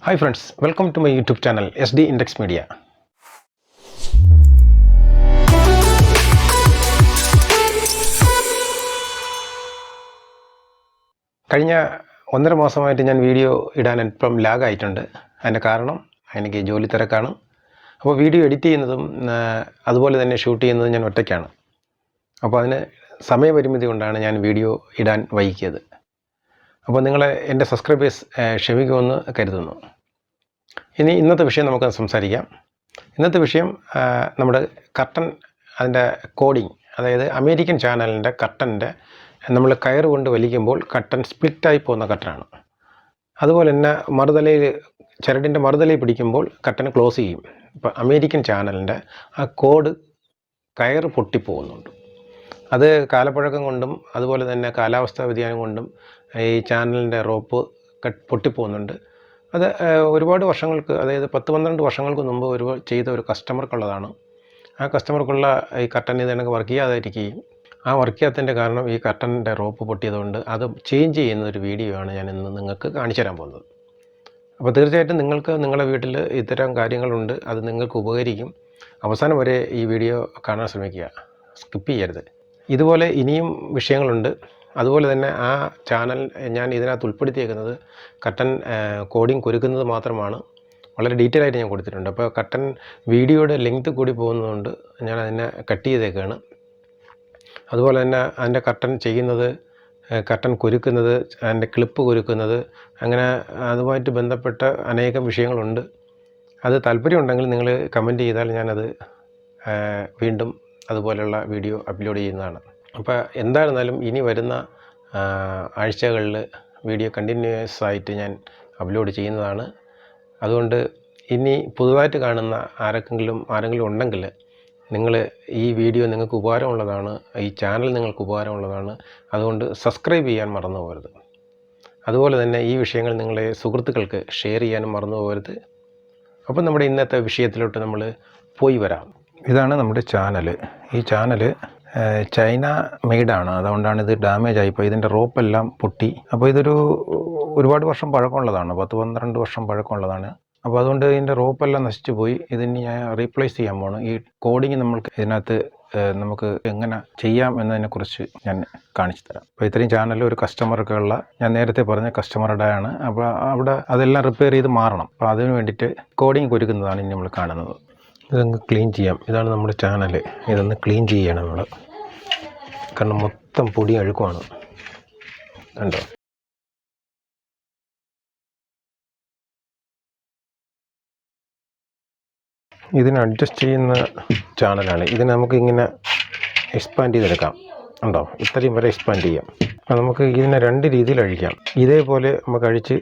Hi friends, welcome to my YouTube channel SD Index Media. കഴിഞ്ഞ 1.5 മാസമായിട്ട് ഞാൻ video ഇടാൻ അല്പം ലാഗ് ആയിട്ടുണ്ട്. അതിൻ്റെ കാരണം എനിക്ക് ജോലി തിരക്കാണ്. അപ്പോൾ വീഡിയോ എഡിറ്റ് ചെയ്യുന്നതും അതുപോലെ തന്നെ ഷൂട്ട് ചെയ്യുന്നതും ഞാൻ ഒറ്റയ്ക്കാണ്. അപ്പോൾ അതിന് സമയപരിമിതി കൊണ്ടാണ് ഞാൻ വീഡിയോ ഇടാൻ വൈകിയത്. അപ്പോൾ നിങ്ങളെ എൻ്റെ സബ്സ്ക്രൈബേഴ്സ് ക്ഷമിക്കുമെന്ന് കരുതുന്നു. ഇനി ഇന്നത്തെ വിഷയം നമുക്ക് സംസാരിക്കാം. ഇന്നത്തെ വിഷയം നമ്മുടെ കർട്ടൻ, അതിൻ്റെ കോഡിങ്, അതായത് അമേരിക്കൻ ചാനലിൻ്റെ കർട്ടൻ്റെ നമ്മൾ കയറ് കൊണ്ട് വലിക്കുമ്പോൾ കർട്ടൻ സ്പ്ലിറ്റായി പോകുന്ന കർട്ടനാണ്. അതുപോലെ തന്നെ മറുതലയിൽ, ചരടിൻ്റെ മറുതലയിൽ പിടിക്കുമ്പോൾ കർട്ടൻ ക്ലോസ് ചെയ്യും. ഇപ്പോൾ അമേരിക്കൻ ചാനലിൻ്റെ ആ കോഡ് കയറ് പൊട്ടിപ്പോകുന്നുണ്ട്. അത് കാലപ്പഴക്കം കൊണ്ടും അതുപോലെ തന്നെ കാലാവസ്ഥാ വ്യതിയാനം കൊണ്ടും ഈ ചാനലിൻ്റെ റോപ്പ് പൊട്ടിപ്പോകുന്നുണ്ട്. അത് ഒരുപാട് വർഷങ്ങൾക്ക്, അതായത് 10-12 വർഷങ്ങൾക്ക് മുമ്പ് ചെയ്ത ഒരു കസ്റ്റമർക്കുള്ളതാണ്. ആ കസ്റ്റമർക്കുള്ള ഈ കർട്ടൻ ഇത് എനിക്ക് വർക്ക് ചെയ്യാതിരിക്കുകയും ആ വർക്ക് ചെയ്യാത്തതിൻ്റെ കാരണം ഈ കർട്ടൻ്റെ റോപ്പ് പൊട്ടിയതുകൊണ്ട് അത് ചേഞ്ച് ചെയ്യുന്ന ഒരു വീഡിയോ ആണ് ഞാൻ ഇന്ന് നിങ്ങൾക്ക് കാണിച്ചു തരാൻ പോകുന്നത്. അപ്പോൾ തീർച്ചയായിട്ടും നിങ്ങൾക്ക് നിങ്ങളുടെ വീട്ടിൽ ഇത്തരം കാര്യങ്ങളുണ്ട്, അത് നിങ്ങൾക്ക് ഉപകരിക്കും. അവസാനം വരെ ഈ വീഡിയോ കാണാൻ ശ്രമിക്കുക, സ്കിപ്പ് ചെയ്യരുത്. ഇതുപോലെ ഇനിയും വിഷയങ്ങളുണ്ട്. അതുപോലെ തന്നെ ആ ചാനൽ ഞാൻ ഇതിനകത്ത് ഉൾപ്പെടുത്തിയേക്കുന്നത് കർട്ടൻ കോഡിങ് കുരുക്കുന്നത് മാത്രമാണ്. വളരെ ഡീറ്റെയിൽ ആയിട്ട് ഞാൻ കൊടുത്തിട്ടുണ്ട്. അപ്പോൾ കർട്ടൻ വീഡിയോയുടെ ലെങ്ത് കൂടി പോകുന്നതുകൊണ്ട് ഞാൻ അതിനെ കട്ട് ചെയ്തേക്കാണ്. അതുപോലെ തന്നെ അതിൻ്റെ കർട്ടൻ ചെയ്യുന്നത്, കർട്ടൻ കുരുക്കുന്നത്, അതിൻ്റെ ക്ലിപ്പ് കുരുക്കുന്നത്, അങ്ങനെ അതുമായിട്ട് ബന്ധപ്പെട്ട അനേകം വിഷയങ്ങളുണ്ട്. അത് താല്പര്യമുണ്ടെങ്കിൽ നിങ്ങൾ കമൻറ്റ് ചെയ്താൽ ഞാനത് വീണ്ടും അതുപോലെയുള്ള വീഡിയോ അപ്ലോഡ് ചെയ്യുന്നതാണ്. അപ്പോൾ എന്തായിരുന്നാലും ഇനി വരുന്ന ആഴ്ചകളിൽ വീഡിയോ കണ്ടിന്യൂസ് ആയിട്ട് ഞാൻ അപ്ലോഡ് ചെയ്യുന്നതാണ്. അതുകൊണ്ട് ഇനി പുതുതായിട്ട് കാണുന്ന ആരെങ്കിലും ഉണ്ടെങ്കിൽ നിങ്ങൾ ഈ വീഡിയോ നിങ്ങൾക്ക് ഉപകാരമുള്ളതാണ്, ഈ ചാനൽ നിങ്ങൾക്ക് ഉപകാരമുള്ളതാണ്. അതുകൊണ്ട് സബ്സ്ക്രൈബ് ചെയ്യാൻ മറന്നു പോകരുത്. അതുപോലെ തന്നെ ഈ വിഷയങ്ങൾ നിങ്ങളെ സുഹൃത്തുക്കൾക്ക് ഷെയർ ചെയ്യാനും മറന്നു പോകരുത്. അപ്പം നമ്മുടെ ഇന്നത്തെ വിഷയത്തിലോട്ട് നമ്മൾ പോയി വരാം. ഇതാണ് നമ്മുടെ ചാനൽ. ഈ ചാനൽ ചൈന മെയ്ഡാണ്, അതുകൊണ്ടാണ് ഇത് ഡാമേജ് ആയിപ്പോൾ. ഇതിൻ്റെ റോപ്പെല്ലാം പൊട്ടി. അപ്പോൾ ഇതൊരു ഒരുപാട് വർഷം പഴക്കമുള്ളതാണ്, 10-12 വർഷം പഴക്കമുള്ളതാണ്. അപ്പോൾ അതുകൊണ്ട് ഇതിൻ്റെ റോപ്പെല്ലാം നശിച്ചു പോയി. ഇതിന് ഞാൻ റീപ്ലേസ് ചെയ്യാൻ പോകണം. ഈ കോഡിങ് നമ്മൾക്ക് ഇതിനകത്ത് നമുക്ക് എങ്ങനെ ചെയ്യാം എന്നതിനെക്കുറിച്ച് ഞാൻ കാണിച്ചു തരാം. അപ്പോൾ ഇത്രയും ചാനൽ ഒരു കസ്റ്റമർക്കുള്ള, ഞാൻ നേരത്തെ പറഞ്ഞ കസ്റ്റമറുടെ ആണ്. അപ്പോൾ അവിടെ അതെല്ലാം റിപ്പയർ ചെയ്ത് മാറണം. അപ്പോൾ അതിന് വേണ്ടിയിട്ട് കോഡിങ് കുരുക്കുന്നതാണ് ഇനി നമ്മൾ കാണുന്നത്. ഇതൊന്ന് ക്ലീൻ ചെയ്യാം. ഇതാണ് നമ്മുടെ ചാനൽ. ഇതൊന്ന് ക്ലീൻ ചെയ്യണം നമ്മൾ, കാരണം മൊത്തം പൊടി അഴുക്കുമാണ്. കണ്ടോ? ഇതിന് അഡ്ജസ്റ്റ് ചെയ്യുന്ന ചാനലാണ്. ഇതിന് നമുക്ക് ഇങ്ങനെ എക്സ്പാൻഡ് ചെയ്തെടുക്കാം. ഉണ്ടോ? ഇത്രയും വരെ എക്സ്പാൻഡ് ചെയ്യാം. അപ്പോൾ നമുക്ക് ഇതിനെ 2 രീതിയിൽ അഴിക്കാം. ഇതേപോലെ നമുക്ക് അഴിച്ച്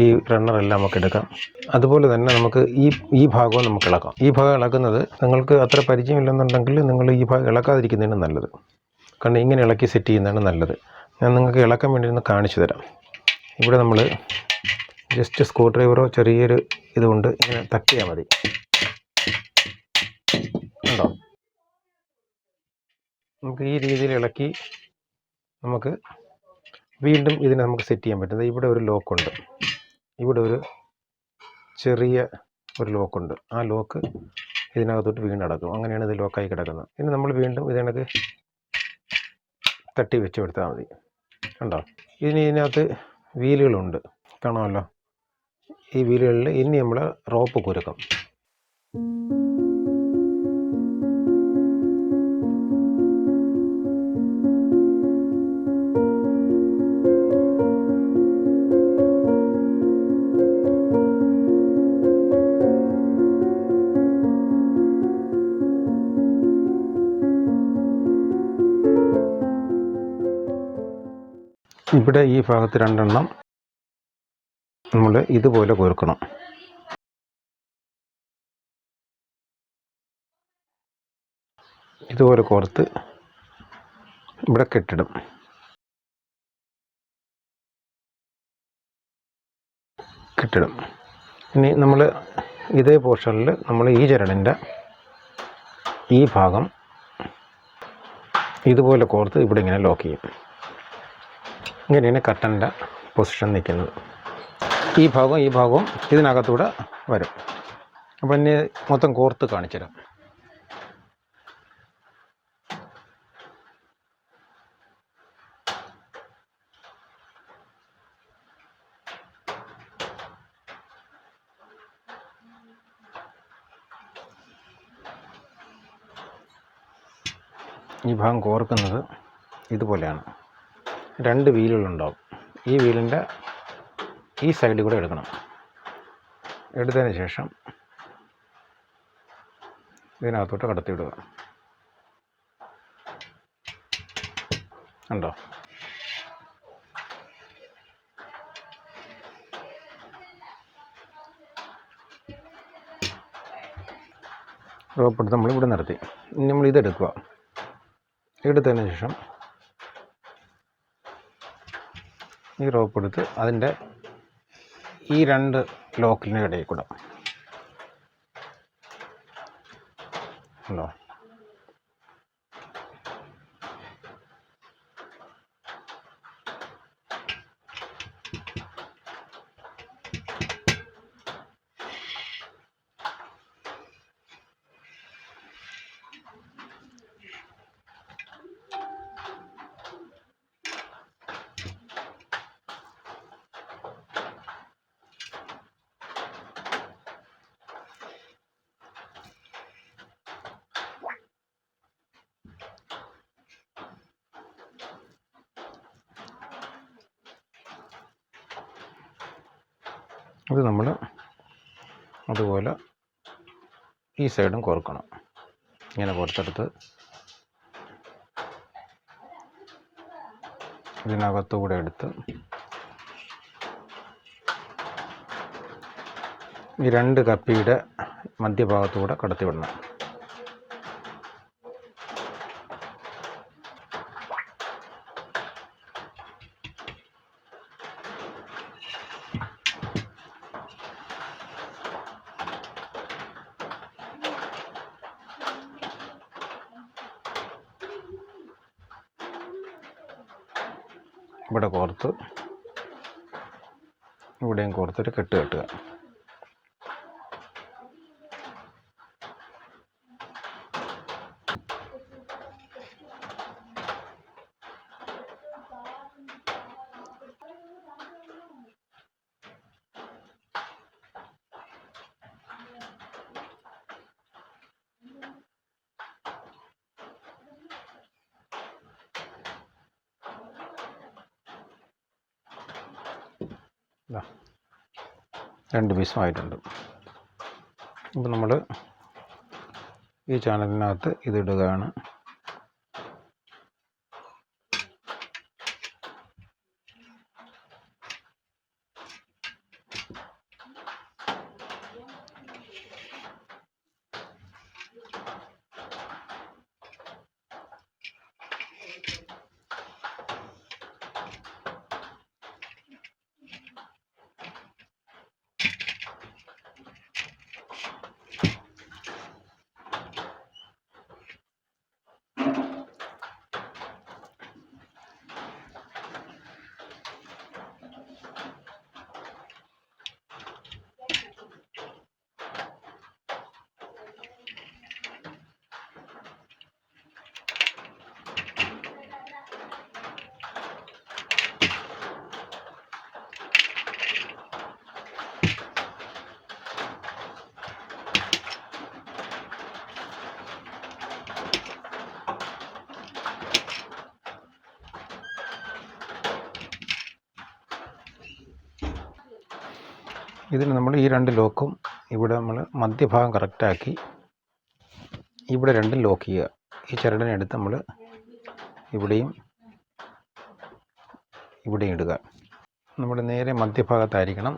ഈ റണ്ണറെല്ലാം നമുക്ക് എടുക്കാം. അതുപോലെ തന്നെ നമുക്ക് ഈ ഭാഗവും നമുക്ക് ഇളക്കാം. ഈ ഭാഗം ഇളക്കുന്നത് നിങ്ങൾക്ക് അത്ര പരിചയമില്ലെന്നുണ്ടെങ്കിൽ നിങ്ങൾ ഈ ഭാഗം ഇളക്കാതിരിക്കുന്നതാണ് നല്ലത്. കാരണം ഇങ്ങനെ ഇളക്കി സെറ്റ് ചെയ്യുന്നതാണ് നല്ലത്. ഞാൻ നിങ്ങൾക്ക് ഇളക്കാൻ വേണ്ടി ഒന്ന് കാണിച്ചു തരാം. ഇവിടെ നമ്മൾ ജസ്റ്റ് സ്ക്രൂ ഡ്രൈവറോ ചെറിയൊരു ഇതുകൊണ്ട് ഇങ്ങനെ തട്ടിയാൽ മതി. ഉണ്ടോ? നമുക്ക് ഈ രീതിയിൽ ഇളക്കി നമുക്ക് വീണ്ടും ഇതിനെ നമുക്ക് സെറ്റ് ചെയ്യാൻ പറ്റുന്നത്. ഇവിടെ ഒരു ലോക്കുണ്ട്, ഇവിടെ ഒരു ചെറിയ ഒരു ലോക്കുണ്ട്. ആ ലോക്ക് ഇതിനകത്തോട്ട് വീണ്ടും അടക്കും. അങ്ങനെയാണ് ഇത് ലോക്കായി കിടക്കുന്നത്. ഇനി നമ്മൾ വീണ്ടും ഇതിനകത്ത് തട്ടി വെച്ച് കൊടുത്താൽ മതി. കണ്ടോ? ഇതിനകത്ത് വീലുകളുണ്ട്, കാണാമല്ലോ. ഈ വീലുകളിൽ ഇനി നമ്മൾ റോപ്പ് കുരുക്കും. ഇവിടെ ഈ ഭാഗത്ത് 2 എണ്ണം നമ്മൾ ഇതുപോലെ കോർക്കണം. ഇതുപോലെ കോർത്ത് ഇവിടെ കെട്ടിടും. ഇനി നമ്മൾ ഇതേ പോർഷനിൽ നമ്മൾ ഈ ചരടിൻ്റെ ഈ ഭാഗം ഇതുപോലെ കോർത്ത് ഇവിടെ ഇങ്ങനെ ലോക്ക് ചെയ്യും. ഇങ്ങനെയാണ് കർട്ടൻ്റെ പൊസിഷൻ നിൽക്കുന്നത്. ഈ ഭാഗവും ഇതിനകത്തൂടെ വരും. അപ്പം ഇനി മൊത്തം കോർത്ത് കാണിച്ചു തരാം. ഈ ഭാഗം കോർക്കുന്നത് ഇതുപോലെയാണ്. 2 വീലുകളുണ്ടാവും. ഈ വീലിൻ്റെ ഈ സൈഡിൽ കൂടെ എടുക്കണം. എടുത്തതിന് ശേഷം ഇതിനകത്തോട്ട് കടത്തിവിടുക. ഉണ്ടോ? റോപ്പ് എടുത്ത് നമ്മൾ ഇവിടെ നിർത്തി. ഇനി നമ്മൾ ഇതെടുക്കുക. എടുത്തതിന് ശേഷം ഈ റോപ്പ് എടുത്ത് അതിൻ്റെ ഈ 2 ലോക്കിൻ്റെ ഇടയിൽ കൂടെ ഉണ്ടോ? ഇത് നമ്മൾ അതുപോലെ ഈ സൈഡും കോർക്കണം. ഇങ്ങനെ കോർത്തെടുത്ത് ഇതിനകത്തുകൂടെ എടുത്ത് ഈ 2 കപ്പിയുടെ മധ്യഭാഗത്തുകൂടെ കടത്തിവിടണം. ഇവിടെ കോർത്ത് ഇവിടെയും കോർത്തൊരു കെട്ട് കെട്ടുക. ഇതാ 2 പീസും ആയിട്ടുണ്ട്. അപ്പോൾ നമ്മൾ ഈ ചാനലിനകത്ത് ഇതിടുകയാണ്. ഇതിന് നമ്മൾ ഈ 2 ലോക്കും ഇവിടെ നമ്മൾ മധ്യഭാഗം കറക്റ്റാക്കി ഇവിടെ 2 ലോക്ക് ചെയ്യുക. ഈ ചരടിനെ എടുത്ത് നമ്മൾ ഇവിടെയും ഇടുക. നമ്മുടെ നേരെ മധ്യഭാഗത്തായിരിക്കണം.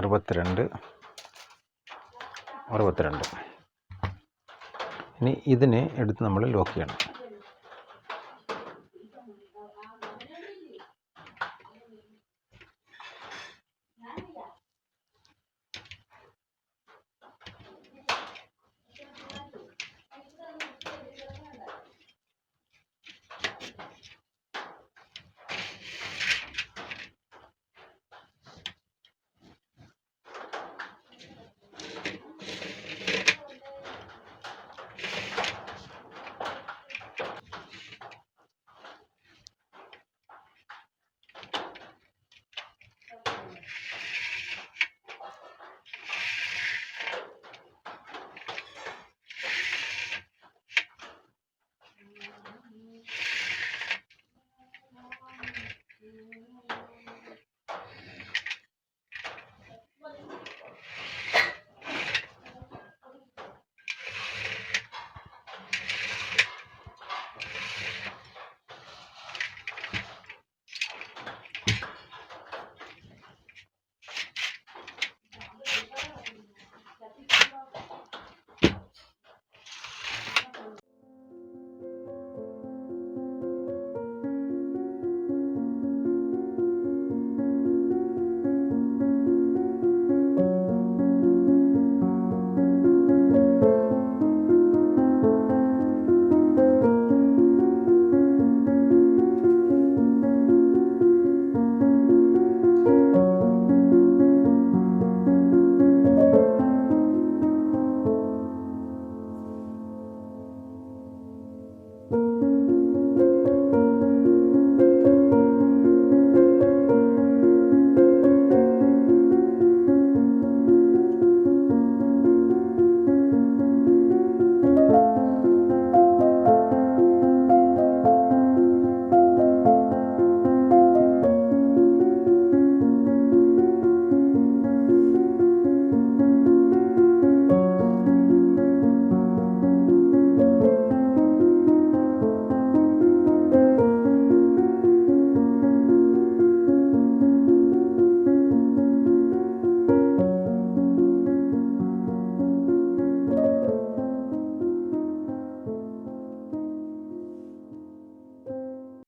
അറുപത്തിരണ്ട്. ഇനി ഇതിനെ എടുത്ത് നമ്മൾ ലോക്ക് ചെയ്യണം.